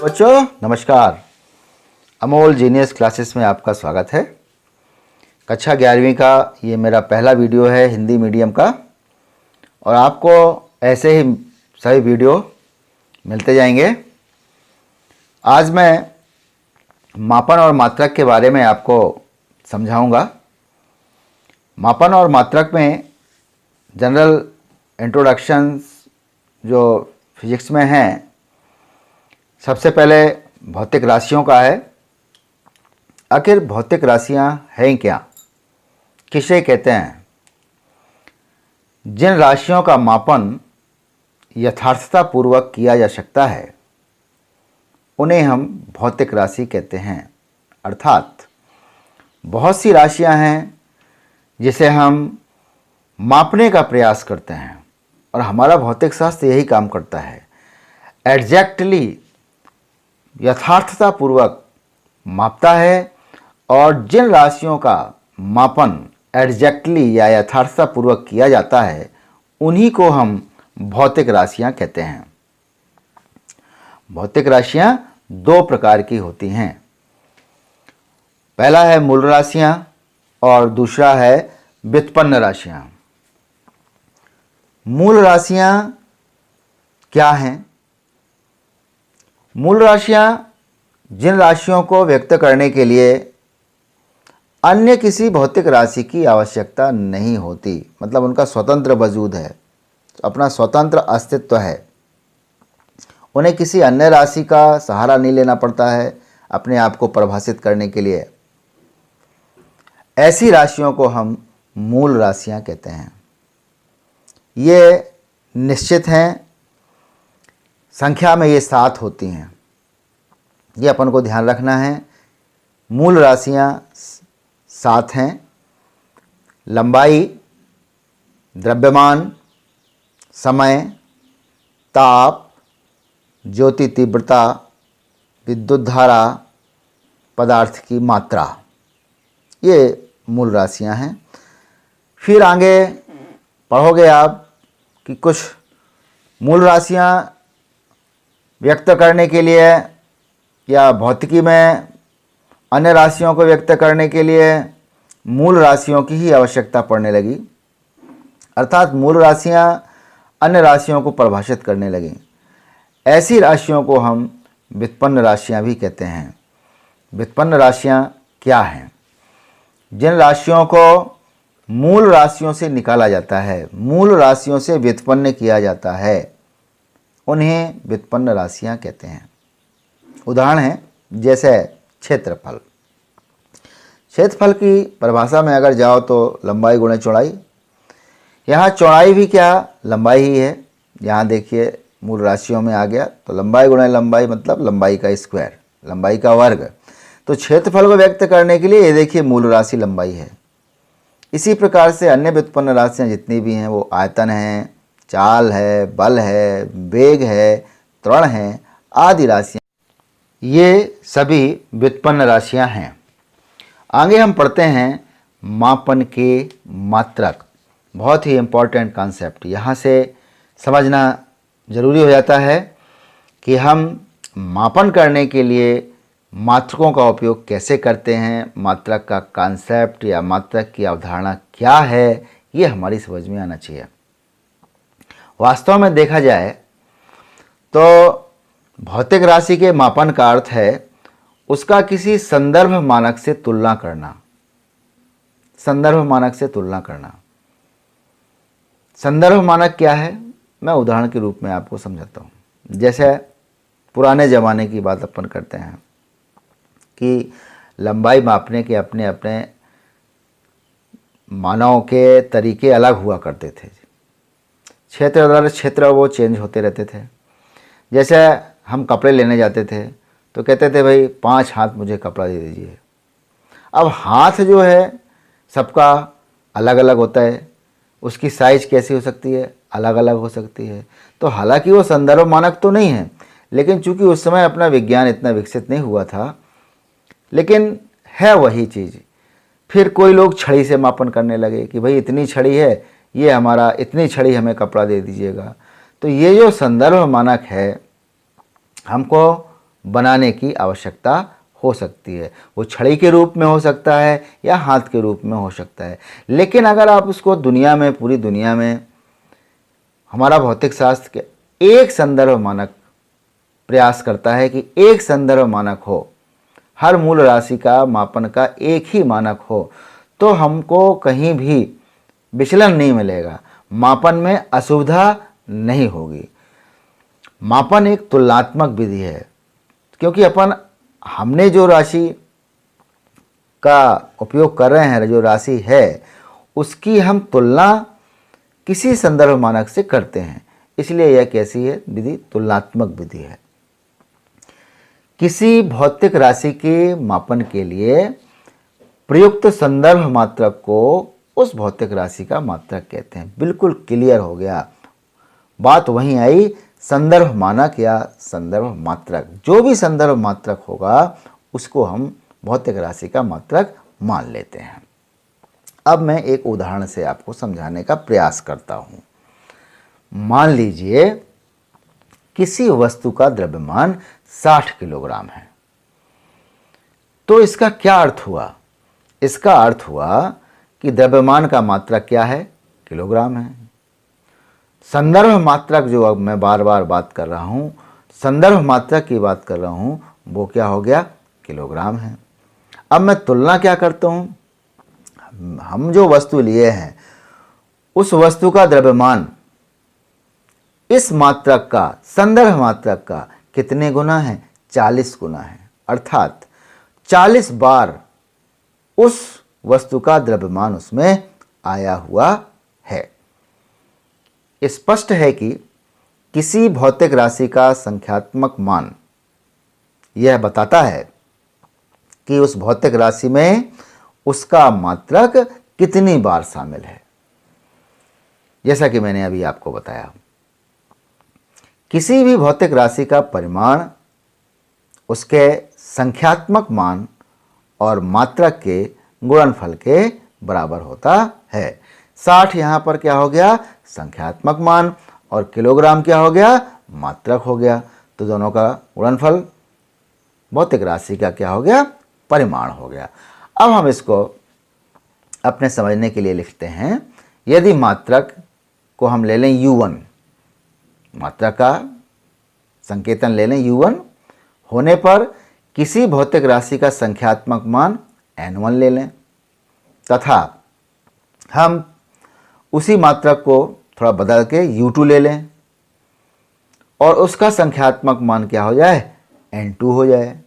बच्चों नमस्कार। Amol genius classes में आपका स्वागत है। कक्षा 11वीं का ये मेरा पहला वीडियो है हिंदी मीडियम का, और आपको ऐसे ही सभी वीडियो मिलते जाएंगे। आज मैं मापन और मात्रक के बारे में आपको समझाऊंगा। मापन और मात्रक में जनरल इंट्रोडक्शंस जो फिजिक्स में हैं, सबसे पहले भौतिक राशियों का है। आखिर भौतिक राशियां हैं क्या, किसे कहते हैं? जिन राशियों का मापन यथार्थतापूर्वक किया जा सकता है उन्हें हम भौतिक राशि कहते हैं। अर्थात बहुत सी राशियां हैं जिसे हम मापने का प्रयास करते हैं, और हमारा भौतिक शास्त्र यही काम करता है, एग्जैक्टली यथार्थतापूर्वक मापता है। और जिन राशियों का मापन एग्जैक्टली या यथार्थतापूर्वक किया जाता है उन्हीं को हम भौतिक राशियां कहते हैं। भौतिक राशियां दो प्रकार की होती हैं। पहला है मूल राशियां और दूसरा है व्युत्पन्न राशियां। मूल राशियां क्या हैं? मूल राशियां जिन राशियों को व्यक्त करने के लिए अन्य किसी भौतिक राशि की आवश्यकता नहीं होती, मतलब उनका स्वतंत्र वजूद है, अपना स्वतंत्र अस्तित्व है, उन्हें किसी अन्य राशि का सहारा नहीं लेना पड़ता है अपने आप को परिभाषित करने के लिए। ऐसी राशियों को हम मूल राशियां कहते हैं। ये निश्चित हैं, संख्या में ये 7 होती हैं। ये अपन को ध्यान रखना है। मूल राशियां 7 हैं। लंबाई, द्रव्यमान, समय, ताप, ज्योति तीव्रता, विद्युत धारा, पदार्थ की मात्रा, ये मूल राशियां हैं। फिर आगे पढ़ोगे आप कि कुछ मूल राशियां व्यक्त करने के लिए या भौतिकी में अन्य राशियों को व्यक्त करने के लिए मूल राशियों की ही आवश्यकता पड़ने लगी। अर्थात मूल राशियां अन्य राशियों को परिभाषित करने लगी। ऐसी राशियों को हम व्युत्पन्न राशियां भी कहते हैं। व्युत्पन्न राशियां क्या हैं? जिन राशियों को मूल राशियों से निकाला जाता है, मूल राशियों से व्युत्पन्न किया जाता है, उन्हें व्युत्पन्न राशियां कहते हैं। उदाहरण है जैसे क्षेत्रफल। क्षेत्रफल की परिभाषा में अगर जाओ तो लंबाई गुणे चौड़ाई। यहाँ चौड़ाई भी क्या, लंबाई ही है। यहाँ देखिए मूल राशियों में आ गया तो लंबाई गुणे लंबाई मतलब लंबाई का स्क्वायर, लंबाई का वर्ग। तो क्षेत्रफल को व्यक्त करने के लिए ये देखिए मूल राशि लंबाई है। इसी प्रकार से अन्य व्युत्पन्न राशियाँ जितनी भी हैं वो आयतन है, चाल है, बल है, वेग है, त्वरण है, आदि राशियाँ, ये सभी व्युत्पन्न राशियां हैं। आगे हम पढ़ते हैं मापन के मात्रक। बहुत ही इम्पॉर्टेंट कॉन्सेप्ट यहाँ से समझना ज़रूरी हो जाता है कि हम मापन करने के लिए मात्रकों का उपयोग कैसे करते हैं, मात्रक का कॉन्सेप्ट या मात्रक की अवधारणा क्या है, ये हमारी समझ में आना चाहिए। वास्तव में देखा जाए तो भौतिक राशि के मापन का अर्थ है उसका किसी संदर्भ मानक से तुलना करना। संदर्भ मानक से तुलना करना। संदर्भ मानक क्या है, मैं उदाहरण के रूप में आपको समझाता हूँ। जैसे पुराने ज़माने की बात अपन करते हैं कि लंबाई मापने के अपने अपने मानव के तरीके अलग हुआ करते थे। क्षेत्र दर क्षेत्र वो चेंज होते रहते थे। जैसे हम कपड़े लेने जाते थे तो कहते थे भाई 5 हाथ मुझे कपड़ा दे दीजिए। अब हाथ जो है सबका अलग अलग होता है, उसकी साइज कैसी हो सकती है, अलग अलग हो सकती है। तो हालांकि वो संदर्भ मानक तो नहीं है, लेकिन चूंकि उस समय अपना विज्ञान इतना विकसित नहीं हुआ था, लेकिन है वही चीज़। फिर कोई लोग छड़ी से मापन करने लगे कि भाई इतनी छड़ी है, ये हमारा इतनी छड़ी हमें कपड़ा दे दीजिएगा। तो ये जो संदर्भ मानक है हमको बनाने की आवश्यकता हो सकती है। वो छड़ी के रूप में हो सकता है या हाथ के रूप में हो सकता है। लेकिन अगर आप उसको दुनिया में, पूरी दुनिया में, हमारा भौतिक शास्त्र के एक संदर्भ मानक प्रयास करता है कि एक संदर्भ मानक हो, हर मूल राशि का मापन का एक ही मानक हो, तो हमको कहीं भी विचलन नहीं मिलेगा, मापन में असुविधा नहीं होगी। मापन एक तुलनात्मक विधि है, क्योंकि हमने जो राशि का उपयोग कर रहे हैं, जो राशि है, उसकी हम तुलना किसी संदर्भ मानक से करते हैं, इसलिए यह कैसी है विधि? तुलनात्मक विधि है। किसी भौतिक राशि के मापन के लिए प्रयुक्त संदर्भ मात्रक को उस भौतिक राशि का मात्रक कहते हैं। बिल्कुल क्लियर हो गया, बात वहीं आई, संदर्भ मानक या संदर्भ मात्रक। जो भी संदर्भ मात्रक होगा उसको हम भौतिक राशि का मात्रक मान लेते हैं। अब मैं एक उदाहरण से आपको समझाने का प्रयास करता हूँ। मान लीजिए किसी वस्तु का द्रव्यमान 60 किलोग्राम है, तो इसका क्या अर्थ हुआ? इसका अर्थ हुआ कि द्रव्यमान का मात्रक क्या है? किलोग्राम है। संदर्भ मात्रक जो अब मैं बार बार बात कर रहा हूँ, संदर्भ मात्रक की बात कर रहा हूँ, वो क्या हो गया? किलोग्राम है। अब मैं तुलना क्या करता हूँ? हम जो वस्तु लिए हैं उस वस्तु का द्रव्यमान इस मात्रक का, संदर्भ मात्रक का कितने गुना है? 40 गुना है। अर्थात 40 बार उस वस्तु का द्रव्यमान उसमें आया हुआ है। स्पष्ट है कि किसी भौतिक राशि का संख्यात्मक मान यह बताता है कि उस भौतिक राशि में उसका मात्रक कितनी बार शामिल है। जैसा कि मैंने अभी आपको बताया, किसी भी भौतिक राशि का परिमाण उसके संख्यात्मक मान और मात्रक के गुणनफल के बराबर होता है। 60 यहाँ पर क्या हो गया? संख्यात्मक मान, और किलोग्राम क्या हो गया? मात्रक हो गया। तो दोनों का गुणनफल भौतिक राशि का क्या हो गया? परिमाण हो गया। अब हम इसको अपने समझने के लिए लिखते हैं। यदि मात्रक को हम ले लें U1, मात्रक का संकेतन ले लें U1, होने पर किसी भौतिक राशि का संख्यात्मक मान N1 ले लें, तथा हम उसी मात्रक को थोड़ा बदल के U2 ले लें और उसका संख्यात्मक मान क्या हो जाए? N2 हो जाए।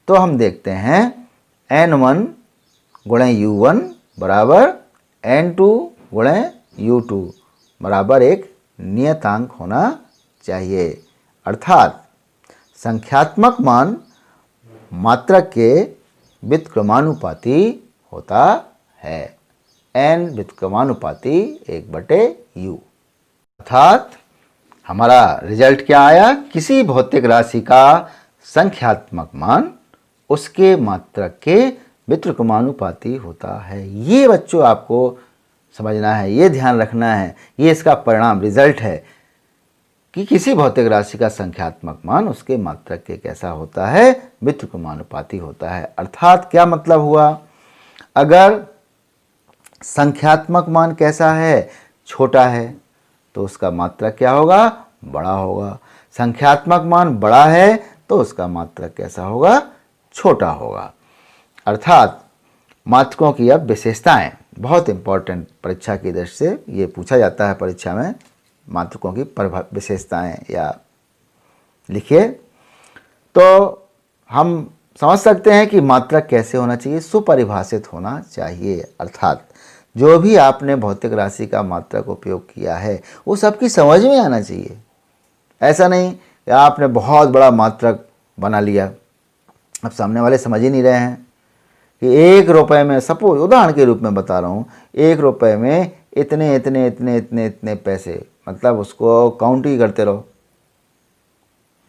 तो हम देखते हैं N1 गुणे U1 बराबर N2 गुणे U2 बराबर एक नियतांक होना चाहिए। अर्थात संख्यात्मक मान मात्रक के व्युत्क्रमानुपाती होता है। n व्युत्क्रमानुपाती 1/u। अर्थात हमारा रिजल्ट क्या आया? किसी भौतिक राशि का संख्यात्मक मान उसके मात्रक के व्युत्क्रमानुपाती होता है। ये बच्चों आपको समझना है, ये ध्यान रखना है, ये इसका परिणाम, रिजल्ट है कि किसी भौतिक राशि का संख्यात्मक मान उसके मात्रक के कैसा होता है? व्युत्क्रमानुपाती होता है। अर्थात क्या मतलब हुआ? अगर संख्यात्मक मान कैसा है? छोटा है, तो उसका मात्रक क्या होगा? बड़ा होगा। संख्यात्मक मान बड़ा है तो उसका मात्रक कैसा होगा? छोटा होगा। अर्थात मात्रकों की अब विशेषताएं बहुत इंपॉर्टेंट, परीक्षा की दृष्टि से ये पूछा जाता है परीक्षा में, मात्रकों की विशेषताएं या लिखिए, तो हम समझ सकते हैं कि मात्रक कैसे होना चाहिए? सुपरिभाषित होना चाहिए। अर्थात जो भी आपने भौतिक राशि का मात्रक उपयोग किया है वो सबकी समझ में आना चाहिए। ऐसा नहीं कि आपने बहुत बड़ा मात्रक बना लिया, अब सामने वाले समझ ही नहीं रहे हैं कि 1 रुपये में, सपोज उदाहरण के रूप में बता रहा हूँ, 1 रुपये में इतने इतने इतने इतने इतने पैसे, मतलब उसको काउंट ही करते रहो।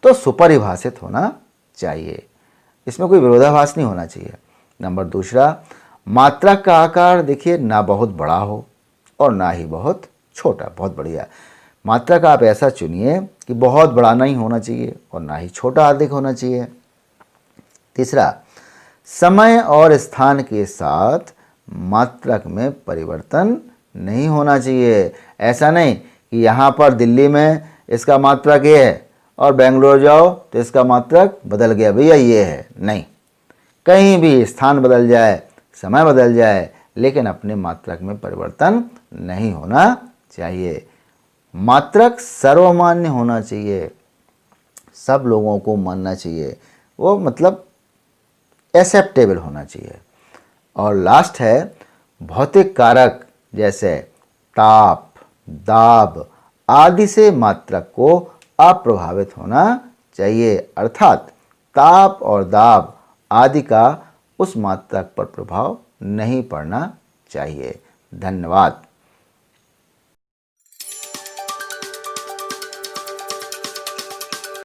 तो सुपरिभाषित होना चाहिए, इसमें कोई विरोधाभास नहीं होना चाहिए। नंबर दूसरा, मात्रक का आकार देखिए ना बहुत बड़ा हो और ना ही बहुत छोटा। बहुत बढ़िया, मात्रक आप ऐसा चुनिए कि बहुत बड़ा नहीं होना चाहिए और ना ही छोटा अधिक होना चाहिए। तीसरा, समय और स्थान के साथ मात्रक में परिवर्तन नहीं होना चाहिए। ऐसा नहीं कि यहाँ पर दिल्ली में इसका मात्रक ये है और बेंगलोर जाओ तो इसका मात्रक बदल गया, भैया ये है, नहीं। कहीं भी स्थान बदल जाए, समय बदल जाए, लेकिन अपने मात्रक में परिवर्तन नहीं होना चाहिए। मात्रक सर्वमान्य होना चाहिए, सब लोगों को मानना चाहिए, वो मतलब एक्सेप्टेबल होना चाहिए। और लास्ट है, भौतिक कारक जैसे ताप, दाब आदि से मात्रक को अप्रभावित होना चाहिए, अर्थात ताप और दाब आदि का उस मात्रक पर प्रभाव नहीं पड़ना चाहिए। धन्यवाद।